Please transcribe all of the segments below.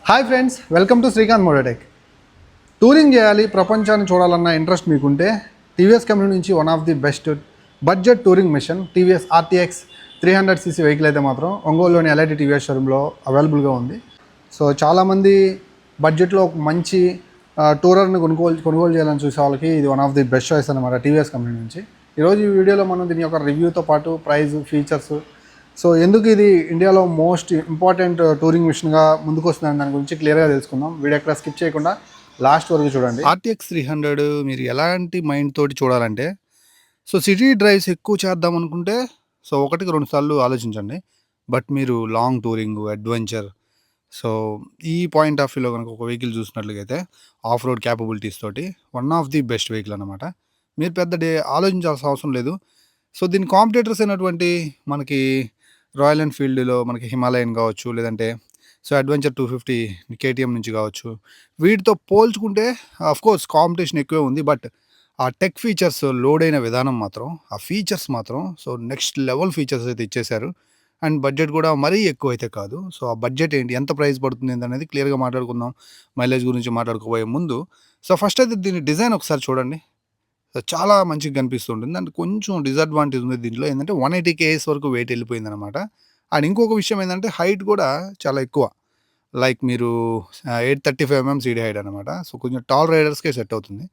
Hi friends, welcome to Srikanth Mototech. Touring చేయాలి, ప్రపంచాన్ని చూడాలన్న ఇంట్రెస్ట్ మీకుంటే టీవీఎస్ కంపెనీ నుంచి one of the best budget touring machine TVS RTX 300cc vehicle అయితే మాత్రం ఒంగోలులోని ఎల్ఐడి టీవీఎస్ షోరూంలో అవైలబుల్గా ఉంది. సో చాలామంది బడ్జెట్లో ఒక మంచి టూరర్ని కొనుగోలు చేయాలని చూసే వాళ్ళకి ఇది one of the best choice అనమాట టీవీఎస్ కంపెనీ నుంచి. ఈరోజు ఈ వీడియోలో మనం దీని యొక్క రివ్యూతో పాటు ప్రైస్, ఫీచర్స్, సో ఎందుకు ఇది ఇండియాలో మోస్ట్ ఇంపార్టెంట్ టూరింగ్ మిషన్గా ముందుకు వస్తుందని దాని గురించి క్లియర్గా తెలుసుకుందాం. వీడియో ఎక్కడ స్కిప్ చేయకుండా లాస్ట్ వరకు చూడండి. ఆర్టీఎక్స్ 300 మీరు ఎలాంటి మైండ్ తోటి చూడాలంటే, సో సిటీ డ్రైవ్స్ ఎక్కువ చేద్దాం అనుకుంటే సో ఒకటికి 2 సార్లు ఆలోచించండి. బట్ మీరు లాంగ్ టూరింగ్, అడ్వెంచర్, సో ఈ పాయింట్ ఆఫ్ వ్యూలో కనుక ఒక వెహికల్ చూసినట్లయితే ఆఫ్ రోడ్ క్యాపబిలిటీస్ తోటి one of the best vehicle అనమాట. మీరు పెద్ద ఆలోచించాల్సిన అవసరం లేదు. సో దీని కాంపిటేటర్స్ అయినటువంటి మనకి రాయల్ ఎన్ఫీల్డ్లో మనకి హిమాలయన్ కావచ్చు, లేదంటే సో అడ్వెంచర్ 250 కేటీఎం నుంచి కావచ్చు, వీటితో పోల్చుకుంటే కోర్స్ కాంపిటీషన్ ఎక్కువే ఉంది. బట్ ఆ టెక్ ఫీచర్స్ లోడ్ అయిన విధానం మాత్రం, ఆ ఫీచర్స్ మాత్రం సో నెక్స్ట్ లెవెల్ ఫీచర్స్ అయితే ఇచ్చేశారు. అండ్ బడ్జెట్ కూడా మరీ ఎక్కువ అయితే కాదు. సో ఆ బడ్జెట్ ఏంటి, ఎంత ప్రైస్ పడుతుంది అనేది క్లియర్గా మాట్లాడుకుందాం. మైలేజ్ గురించి మాట్లాడుకోబోయే ముందు సో ఫస్ట్ అయితే దీని డిజైన్ ఒకసారి చూడండి. సో చాలా మంచిగా కనిపిస్తుంటుంది. అండ్ కొంచెం డిసడ్వాంటేజ్ ఉంది దీంట్లో ఏంటంటే 180 kgs వరకు వెయిట్ వెళ్ళిపోయిందనమాట. అండ్ ఇంకొక విషయం ఏంటంటే హైట్ కూడా చాలా ఎక్కువ. లైక్ మీరు 835 mm సీడీ హైట్ అనమాట. సో కొంచెం టాల్ రైడర్స్కే సెట్ అవుతుంది.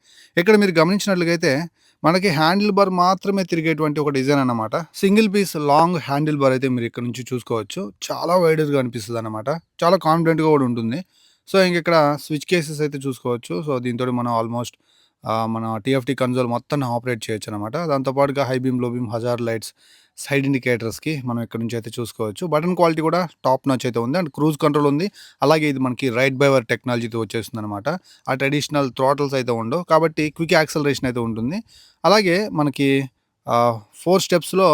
ఇక్కడ మీరు గమనించినట్లయితే మనకి హ్యాండిల్ బార్ మాత్రమే తిరిగేటువంటి ఒక డిజైన్ అనమాట. Single piece long handle bar అయితే మీరు ఇక్కడ నుంచి చూసుకోవచ్చు. చాలా వైడర్గా అనిపిస్తుంది అనమాట. చాలా కాన్ఫిడెంట్గా కూడా ఉంటుంది. సో ఇంక ఇక్కడ స్విచ్ కేసెస్ అయితే చూసుకోవచ్చు. సో దీంతో మనం ఆల్మోస్ట్ మన టీఎఫ్టీ కన్సోల్ మొత్తాన్ని ఆపరేట్ చేయొచ్చు అనమాట. దాంతోపాటుగా high beam, low beam, hazard lights, side ఇండికేటర్స్కి మనం ఇక్కడ నుంచి అయితే చూసుకోవచ్చు. బటన్ క్వాలిటీ కూడా టాప్ నాచ్ అయితే ఉంది. అండ్ క్రూజ్ కంట్రోల్ ఉంది. అలాగే ఇది మనకి రైడ్ బై వైర్ టెక్నాలజీతో వచ్చేస్తుంది అనమాట. ఆ ట్రెడిషనల్ థ్రాటల్స్ అయితే ఉండవు కాబట్టి క్విక్ యాక్సలరేషన్ అయితే ఉంటుంది. అలాగే మనకి 4 స్టెప్స్లో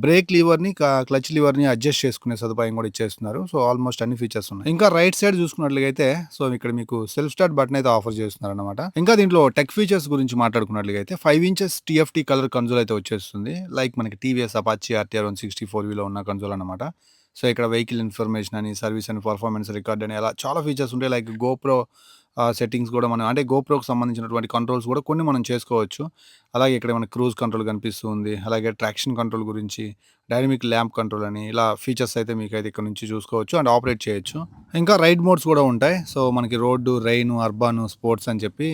బ్రేక్ లీవర్ని, క్లచ్ లీవర్ని అడ్జస్ట్ చేసుకునే సదుపాయం కూడా ఇచ్చేస్తున్నారు. సో ఆల్మోస్ట్ అన్ని ఫీచర్స్ ఉన్నాయి. ఇంకా రైట్ సైడ్ చూసుకున్నట్లయితే సో ఇక్కడ మీకు సెల్ఫ్ స్టార్ట్ బటన్ అయితే ఆఫర్ చేస్తున్నారు అనమాట. ఇంకా దీంట్లో టెక్ ఫీచర్స్ గురించి మాట్లాడుకున్నట్లయితే 5 inches TFT కలర్ కన్సోల్ అయితే వచ్చేస్తుంది. లైక్ మనకి టీవీఎస్ అపాచీ RTR 160 4Vలో ఉన్న కన్సోల్ అనమాట. సో ఇక్కడ వెహికల్ ఇన్ఫర్మేషన్ అని, సర్వీస్ అని, పర్ఫార్మెన్స్ రికార్డ్ అని అలా చాలా ఫీచర్స్ ఉంటాయి. లైక్ గోప్రో సెట్టింగ్స్ కూడా మనం అంటే గోప్రోకి సంబంధించినటువంటి కంట్రోల్స్ కూడా కొన్ని మనం చేసుకోవచ్చు. అలాగే ఇక్కడ మనకి క్రూజ్ కంట్రోల్ కనిపిస్తుంది. అలాగే ట్రాక్షన్ కంట్రోల్ గురించి, డైనమిక్ ల్యాంప్ కంట్రోల్ అని ఇలా ఫీచర్స్ అయితే మీకైతే ఇక్కడ నుంచి చూసుకోవచ్చు అండ్ ఆపరేట్ చేయొచ్చు. ఇంకా రైడ్ మోడ్స్ కూడా ఉంటాయి. సో మనకి రోడ్డు, రైన్, అర్బాన్, స్పోర్ట్స్ అని చెప్పి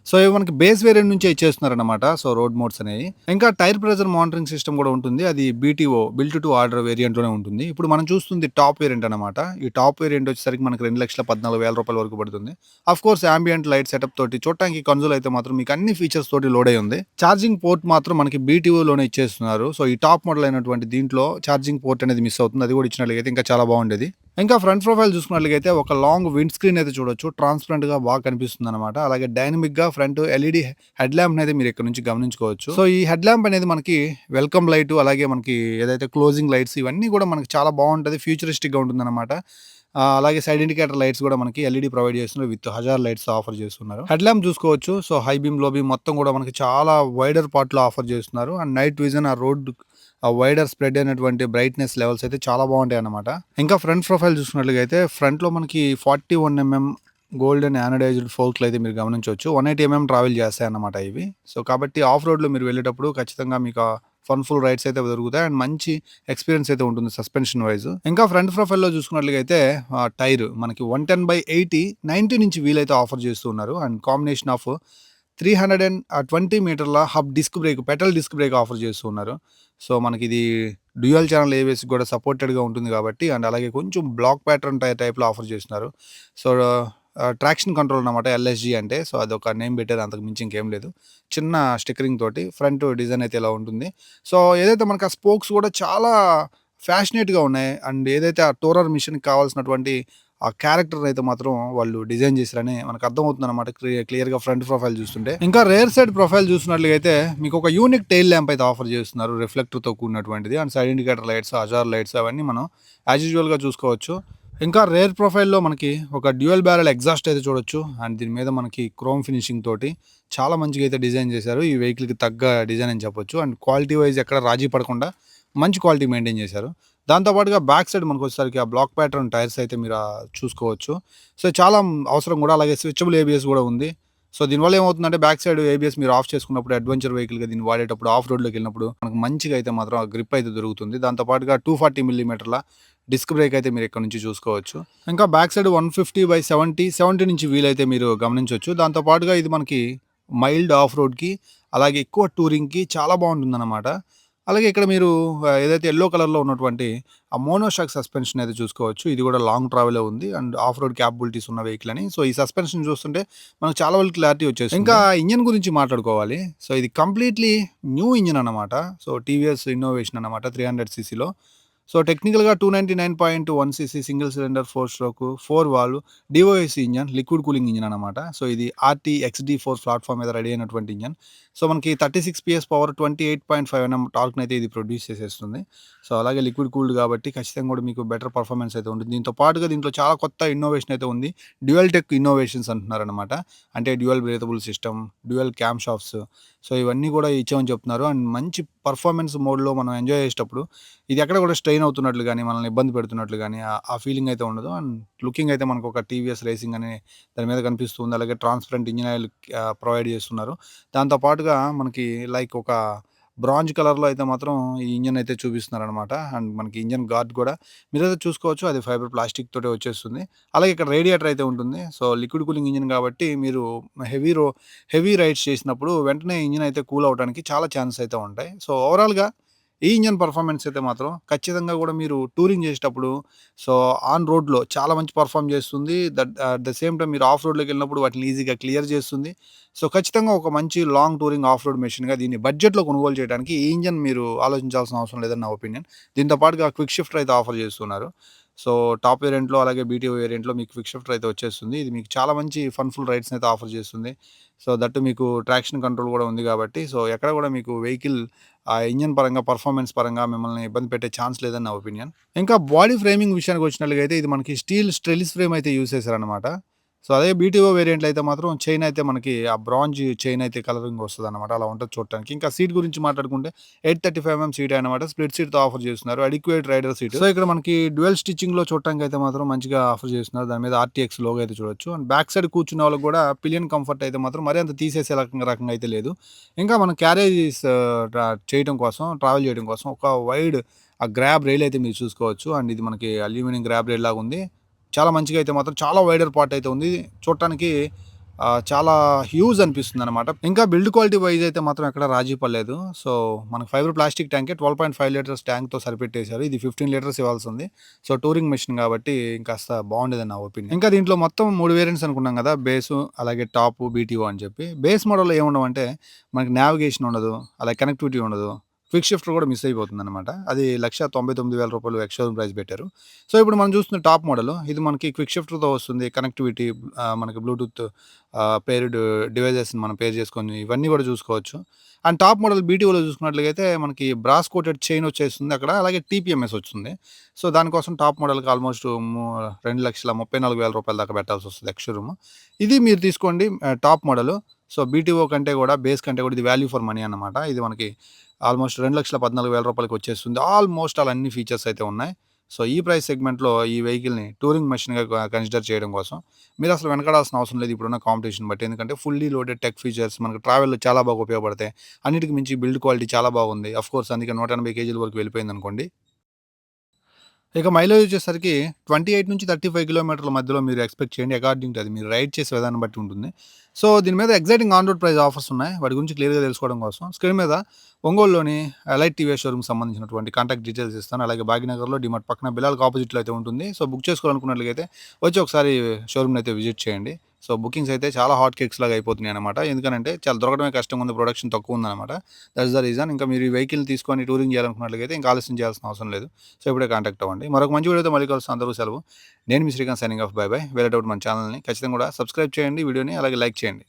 సో ఇవి మనకి బేస్ వేరియంట్ నుంచే ఇచ్చేస్తున్నారనమాట. సో రోడ్ మోడ్స్ అనేవి. ఇంకా టైర్ ప్రెజర్ మానిటరింగ్ సిస్టమ్ కూడా ఉంటుంది. అది BTO బిల్ట్ టు ఆర్డర్ వేరియంట్లోనే ఉంటుంది. ఇప్పుడు మనం చూస్తుంది టాప్ వేరియంట్ అనమాట. ఈ టాప్ వేరియంట్ వచ్చేసరికి మనకి 2,14,000 రూపాయల వరకు పడుతుంది. Of course ambient light setup తోటి చూడటానికి కన్సోల్ అయితే మాత్రం మీకు అన్ని ఫీచర్స్ తోటి లోడ్ అయి ఉంది. ఛార్జింగ్ పోర్ట్ మాత్రం మనకి BTOలోనే ఇచ్చేస్తున్నారు. సో ఈ టాప్ మోడల్ అయినటువంటి దీంట్లో ఛార్జింగ్ పోర్ట్ అనేది మిస్ అవుతుంది. అది కూడా ఇచ్చినట్లయితే ఇంకా చాలా బాగుండేది. ఇంకా ఫ్రంట్ ప్రొఫైల్ చూసుకున్నట్లయితే ఒక లాంగ్ విండ్ స్క్రీన్ అయితే చూడొచ్చు. ట్రాన్స్పరెంట్గా బాగా కనిపిస్తుంది అనమాట. అలాగే డైనమిక్గా ఫ్రంట్ LED హెడ్ ల్యాంప్ అనేది మీరు ఇక్కడ నుంచి గమనించుకోవచ్చు. సో ఈ హెడ్ ల్యాంప్ అనేది మనకి వెల్కమ్ లైట్, అలాగే మనకి ఏదైతే క్లోజింగ్ లైట్స్ ఇవన్నీ కూడా మనకి చాలా బాగుంటుంది. ఫ్యూచరిస్టిక్గా ఉంటుంది అనమాట. అలాగే సైడ్ ఇండికేటర్ లైట్స్ కూడా మనకి LED ప్రొవైడ్ చేస్తున్నారు. విత్ హజార్ లైట్స్ ఆఫర్ చేస్తున్నారు. హెడ్ ల్యాంప్ చూసుకోవచ్చు. So high beam, low beam మొత్తం కూడా మనకి చాలా వైడర్ పార్ట్లో ఆఫర్ చేస్తున్నారు. అండ్ నైట్ విజన్, ఆ రోడ్ వైడర్ స్ప్రెడ్ అయినటువంటి బ్రైట్నెస్ లెవెల్స్ అయితే చాలా బాగుంటాయి అనమాట. ఇంకా ఫ్రంట్ ప్రొఫైల్ చూసుకున్నట్లయితే ఫ్రంట్లో మనకి 41 mm గోల్డెన్ యానడైజ్డ్ ఫోర్క్లు అయితే మీరు గమనించవచ్చు. 180 mm ట్రావెల్ చేస్తాయి అన్నమాట ఇవి. సో కాబట్టి ఆఫ్ రోడ్లో మీరు వెళ్ళేటప్పుడు ఖచ్చితంగా మీకు ఫన్ఫుల్ రైడ్స్ అయితే దొరుకుతాయి. అండ్ మంచి ఎక్స్పీరియన్స్ అయితే ఉంటుంది సస్పెన్షన్ వైజ్. ఇంకా ఫ్రంట్ ప్రొఫైల్లో చూసుకున్నట్లయితే టైర్ మనకి 110/80 90 నుంచి వీలైతే ఆఫర్ చేస్తూ ఉన్నారు. అండ్ కాంబినేషన్ ఆఫ్ 320 మీటర్ల hub disc brake, petal disc brake offer చేస్తూ ఉన్నారు. సో మనకి ఇది డ్యూయల్ ఛానల్ ABS కూడా సపోర్టెడ్గా ఉంటుంది కాబట్టి. అండ్ అలాగే కొంచెం బ్లాక్ ప్యాటర్న్ టైప్లో ఆఫర్ చేస్తున్నారు. సో ట్రాక్షన్ కంట్రోల్ అనమాట LSG అంటే. సో అదొక నేమ్ పెట్టేది, అంతకు మించి ఇంకేం లేదు. చిన్న స్టిక్కరింగ్ తోటి ఫ్రంట్ డిజైన్ అయితే ఇలా ఉంటుంది. సో ఏదైతే మనకి ఆ స్పోక్స్ కూడా చాలా ఫ్యాషనేట్గా ఉన్నాయి. అండ్ ఏదైతే ఆ టూరర్ మిషన్కి కావాల్సినటువంటి ఆ క్యారెక్టర్ అయితే మాత్రం వాళ్ళు డిజైన్ చేశారని మనకు అర్థమవుతుంది అనమాట క్లియర్గా ఫ్రంట్ ప్రొఫైల్ చూస్తుంటే. ఇంకా రేర్ సైడ్ ప్రొఫైల్ చూసినట్లయితే మీకు ఒక యూనిక్ టైల్ ల్యాంప్ అయితే ఆఫర్ చేస్తున్నారు, రిఫ్లెక్టర్తో కూడినటువంటిది. And side indicator lights, hazard lights అవన్నీ మనం యాజ్ యూజువల్గా చూసుకోవచ్చు. ఇంకా రేర్ ప్రొఫైల్లో మనకి ఒక డ్యూయల్ బ్యారెల్ ఎగ్జాస్ట్ అయితే చూడొచ్చు. అండ్ దీని మీద మనకి క్రోమ్ ఫినిషింగ్ తోటి చాలా మంచిగా అయితే డిజైన్ చేశారు. ఈ వెహికల్కి తగ్గ డిజైన్ అని చెప్పొచ్చు. అండ్ క్వాలిటీ వైజ్ ఎక్కడ రాజీ పడకుండా మంచి క్వాలిటీ మెయింటైన్ చేశారు. దాంతో పాటుగా బ్యాక్ సైడ్ మనకొచ్చేసరికి ఆ బ్లాక్ ప్యాటర్న్ టైర్స్ అయితే మీరు చూసుకోవచ్చు. సో, చాలా అవసరం గూడా. అలాగే స్విచబుల్ ఏబీఎస్ గూడా ఉంది. సో, దీనివల్ల ఏమవుతుందంటే బ్యాక్ సైడ్ ఏబీఎస్ మీరు ఆఫ్ చేసుకున్నప్పుడు అడ్వెంచర్ వెహికల్‌గా దీన్ని వాడేటప్పుడు ఆఫ్ రోడ్‌లోకెళ్ళినప్పుడు మనకు మంచిగా అయితే మాత్రం ఆ గ్రిప్ అయితే దొరుకుతుంది. దాంతో పాటుగా 240 మిల్లీమీటర్ల డిస్క్ బ్రేక్ అయితే మీరు ఇక్కడ నుంచి చూసుకోవచ్చు. ఇంకా బ్యాక్ సైడ్ 150/70, 70 నుంచి వీల్ అయితే మీరు గమనించొచ్చు. దాంతో పాటుగా ఇది మనకి మైల్డ్ ఆఫ్ రోడ్‌కి అలాగే ఎక్కువ టూరింగ్‌కి చాలా బావుంటుందన్నమాట. అలాగే ఇక్కడ మీరు ఏదైతే యెల్లో కలర్‌లో ఉన్నటువంటి ఆ మోనోషాక్ సస్పెన్షన్ అయితే చూసుకోవచ్చు. ఇది కూడా లాంగ్ ట్రావెలే ఉంది అండ్ ఆఫ్ రోడ్ క్యాపబిలిటీస్ ఉన్న వెహికల్ అని. సో, ఈ సస్పెన్షన్ చూస్తుంటే మనకు చాలా వరకు క్లారిటీ వచ్చేస్తుంది. ఇంకా ఇంజిన్ గురించి మాట్లాడుకోవాలి. సో, ఇది కంప్లీట్‌లీ న్యూ ఇంజిన్ అన్నమాట. సో, టీవీఎస్ ఇన్నోవేషన్ అన్నమాట 300 సీసీలో. సో, టెక్నికల్‌గా 299.1 cc single cylinder 4 stroke 4 valve DOS engine liquid cooling engine అన్నమాట. సో, ఇది RT-XD4 ప్లాట్‌ఫార్మ్ మీద రెడీ అయినటువంటి ఇంజిన్. సో, మనకి 36 పీఎస్ పవర్ 28.5 ఎన్ఎం టార్క్‌నైతే ఇది ప్రొడ్యూస్ చేసేస్తుంది. సో, అలాగే లిక్విడ్ కూల్డ్ కాబట్టి ఖచ్చితంగా కూడా మీకు బెటర్ పర్ఫార్మెన్స్ అయితే ఉంటుంది. దీంతో పాటుగా దీంట్లో చాలా కొత్త ఇన్నోవేషన్ అయితే ఉంది. డ్యూయల్ టెక్ ఇన్నోవేషన్స్ అంటున్నారనమాట. అంటే dual breathable system, dual camshafts. So, ఇవన్నీ కూడా ఇచ్చామని చెప్తున్నారు. అండ్ మంచి పర్ఫార్మెన్స్ మోడ్‌లో మనం ఎంజాయ్ చేసేటప్పుడు ఇది ఎక్కడ కూడా స్ట్రెయిన్ అవుతున్నట్లు గాని, మనల్ని ఇబ్బంది పెడుతున్నట్లు గాని ఆ ఫీలింగ్ అయితే ఉండదు. అండ్ లుకింగ్ అయితే మనకు ఒక టీవీఎస్ రేసింగ్ అని దాని మీద కనిపిస్తుంది. అలాగే ట్రాన్స్‌పరెంట్ ఇంజిన్ ఆయిల్ ప్రొవైడ్ చేస్తున్నారు. దాంతో పాటుగా మనకి లైక్ ఒక బ్రాంజ్ కలర్‌లో అయితే మాత్రం ఈ ఇంజిన్ అయితే చూపిస్తున్నారనమాట. అండ్ మనకి ఇంజిన్ గార్డ్ కూడా మీరైతే చూసుకోవచ్చు. అది ఫైబర్ ప్లాస్టిక్ తోటే వచ్చేస్తుంది. అలాగే ఇక్కడ రేడియేటర్ అయితే ఉంటుంది. సో, లిక్విడ్ కూలింగ్ ఇంజిన్ కాబట్టి మీరు హెవీ రైడ్స్ చేసినప్పుడు వెంటనే ఇంజిన్ అయితే కూల్ అవ్వడానికి చాలా ఛాన్సెస్ అయితే ఉంటాయి. సో, ఓవరాల్‌గా ఈ ఇంజిన్ పర్ఫార్మెన్స్ అయితే మాత్రం ఖచ్చితంగా కూడా మీరు టూరింగ్ చేసేటప్పుడు సో, ఆన్ రోడ్‌లో చాలా మంచి పర్ఫార్మ్ చేస్తుంది. అట్ ద సేమ్ టైమ్ మీరు ఆఫ్ రోడ్‌లోకెళ్ళినప్పుడు వాటిని ఈజీగా క్లియర్ చేస్తుంది. సో, ఖచ్చితంగా ఒక మంచి లాంగ్ టూరింగ్ ఆఫ్ రోడ్ మెషిన్‌గా దీన్ని బడ్జెట్‌లో కొనుగోలు చేయడానికి ఈ ఇంజిన్ మీరు ఆలోచించాల్సిన అవసరం లేదని నా ఒపీనియన్. దీంతో పాటుగా క్విక్ షిఫ్టర్ అయితే ఆఫర్ చేస్తున్నారు. సో, టాప్ వేరియంట్‌లో అలాగే బీటీఓ వేరియంట్‌లో మీకు క్విక్ షిఫ్టర్ అయితే వచ్చేస్తుంది. ఇది మీకు చాలా మంచి ఫన్‌ఫుల్ రైడ్స్‌ని అయితే ఆఫర్ చేస్తుంది. సో, దట్ మీకు ట్రాక్షన్ కంట్రోల్ కూడా ఉంది కాబట్టి సో, ఎక్కడ కూడా మీకు వెహికల్ ఆ ఇంజిన్ పరంగా, పర్ఫార్మెన్స్ పరంగా మిమ్మల్ని ఇబ్బంది పెట్టే ఛాన్స్ లేదని నా ఒపీనియన్. ఇంకా బాడీ ఫ్రేమింగ్ విషయానికి వచ్చినట్లయితే ఇది మనకి స్టీల్ స్ట్రెలిస్ ఫ్రేమ్ అయితే యూజ్ చేశారనమాట. సో, అదే బీటీఓ వేరియంట్‌లో అయితే మాత్రం చైన్ అయితే మనకి ఆ బ్రాంజ్ చైన్ అయితే కలరింగ్ వస్తదనమాట. అలా ఉంటది చూడటానికి. ఇంకా సీట్ గురించి మాట్లాడుకుంటే 835 ఎంఎం సీట్ అనమాట. స్ప్లిట్ సీట్‌తో ఆఫర్ చేస్తున్నారు. Adequate rider seat. సో, ఇక్కడ మనకి డ్యూయల్ స్టిచ్చింగ్‌లో చూడటానికి అయితే మాత్రం మంచిగా ఆఫర్ చేస్తున్నారు. దాని మీద ఆర్టీఎక్స్ లోగో అయితే చూడొచ్చు. అండ్ బ్యాక్ సైడ్ కూర్చునే వాళ్ళకి కూడా పిలియన్ కంఫర్ట్ అయితే మాత్రం మరీ అంత తీసేసే రకంగా అయితే లేదు. ఇంకా మనం క్యారేజెస్ చేయడం కోసం, ట్రావెల్ చేయడం కోసం ఒక వైడ్ ఆ గ్రాబ్ రైల్ అయితే మీరు చూసుకోవచ్చు. అండ్ ఇది మనకి అల్యూమినియం గ్రాబ్ రైల్ లాగా ఉంది. చాలా మంచిగా అయితే మాత్రం చాలా వైడర్ పార్ట్ అయితే ఉంది. చూడటానికి చాలా హ్యూజ్ అనిపిస్తుందనమాట. ఇంకా బిల్డ్ క్వాలిటీ వైజ్ అయితే మాత్రం ఎక్కడ రాజీ పడలేదు. సో, మనకు ఫైబర్ ప్లాస్టిక్ ట్యాంకే 12.5 లీటర్స్ ట్యాంక్‌తో సరిపెట్టేశారు. ఇది 15 లీటర్స్ ఇవ్వాల్సింది. సో, టూరింగ్ మెషిన్ కాబట్టి ఇంకాస్త బాగుండేదని నా ఒపీనియన్. ఇంకా దీంట్లో మొత్తం 3 వేరియంట్స్ అనుకున్నాం కదా! బేసు, అలాగే టాపు, బీటీఓ అని చెప్పి. బేస్ మోడల్‌లో ఏముండవంటే మనకి నావిగేషన్ ఉండదు. అలాగే కనెక్టివిటీ ఉండదు. క్విక్ షిఫ్టర్ కూడా మిస్ అయిపోతుందనమాట. అది రూ. 1,99,000 ఎక్స్ షోరూమ్ ప్రైస్ పెట్టారు. సో, ఇప్పుడు మనం చూస్తున్న టాప్ మోడల్ ఇది మనకి క్విక్ షిఫ్టర్‌తో వస్తుంది. కనెక్టివిటీ మనకి బ్లూటూత్ పేర్డ్ డివైజెస్‌ని మనం పేర్ చేసుకొని ఇవన్నీ కూడా చూసుకోవచ్చు. అండ్ టాప్ మోడల్ బీటీఓలో చూసుకున్నట్లయితే మనకి బ్రాస్ కోటెడ్ చైన్ వచ్చేస్తుంది అక్కడ. అలాగే టీపీఎంఎస్ వస్తుంది. సో, దానికోసం టాప్ మోడల్‌కి ఆల్మోస్ట్ రూ. 2,34,000 దాకా పెట్టాల్సొస్తది ఎక్స్ షోరూమ్. ఇది మీరు తీసుకోండి టాప్ మోడల్. సో, బీటీఓ కంటే కూడా బేస్ కంటే కూడా ఇది వాల్యూ ఫర్ మనీ అన్నమాట. ఇది మనకి ఆల్మోస్ట్ రూ. 2,14,000 వచ్చేస్తుంది. ఆల్మోస్ట్ ఆల్ అన్ని ఫీచర్స్ అయితే ఉన్నాయి. సో, ఈ ప్రైస్ సెగ్మెంట్‌లో ఈ వెహికల్‌ని టూరింగ్ మెషిన్‌గా కన్సిడర్ చేయడం కోసం మీరసలు వెనకాడాల్సిన అవసరం లేదు ఇప్పుడున్న కాంపిటీషన్ బట్టి. ఎందుకంటే ఫుల్లీ లోడెడ్ టెక్ ఫీచర్స్ మనకు ట్రావెల్‌లో చాలా బాగా ఉపయోగపడతాయి. అన్నిటికి మించి బిల్డ్ క్వాలిటీ చాలా బాగుంది. ఆఫ్‌కోర్స్ అందుకే 180 కేజీల వరకు వెళ్ళిపోయిందనుకోండి. ఇక మైలేజ్ వచ్చేసరికి 28-35 కిలోమీటర్ల మధ్యలో మీరు ఎక్స్‌పెక్ట్ చేయండి. అకార్డింగ్ టు అది మీరు రైడ్ చేసే విధానం బట్టి ఉంటుంది. సో, దీని మీద exciting on road price offers ఉన్నాయి. వాటి గురించి క్లియర్‌గా తెలుసుకోవడం కోసం స్క్రీన్ మీద ఒంగోలులోని ఎలైట్ టీవీఎస్ షోరూమ్‌కి సంబంధించినటువంటి కాంటాక్ట్ డీటెయిల్స్ ఇస్తాను. అలాగే భాగ్యనగర్‌లో డీమార్ట్ పక్కన బిలాల్‌కి ఆపోజిట్‌లో అయితే ఉంటుంది. సో, బుక్ చేసుకోవాలనుకున్నట్లయితే వచ్చి ఒకసారి షోరూమ్‌ని అయితే విజిట్ చేయండి. సో, బుకింగ్స్ అయితే చాలా హాట్ కేక్స్ లాగా అయిపోతున్నాయన్నమాట. ఎందుకనంటే చాలా దొరకడమే కష్టంగా ఉంది. ప్రొడక్షన్ తక్కువ ఉందన్నమాట. That's the reason. ఇంకా మీరు ఈ వెహికల్‌ని తీసుకొని టూరింగ్ చేయాలనుకున్నట్లయితే ఇంకా ఆలస్యం చేయాల్సిన అవసరం లేదు. సో, ఇప్పుడే కాంటాక్ట్ అవ్వండి. మరొక మంచి వీడియోతో మళ్ళీ కలుస్తాం. అందరూ సెలవు. నేను మీ Srikanth signing off. Bye bye. వేరేటప్పుడు మన ఛానల్‌ని ఖచ్చితంగా కూడా సబ్స్క్రైబ్ చేయండి వీడియోని. అలాగే లైక్ చేయండి.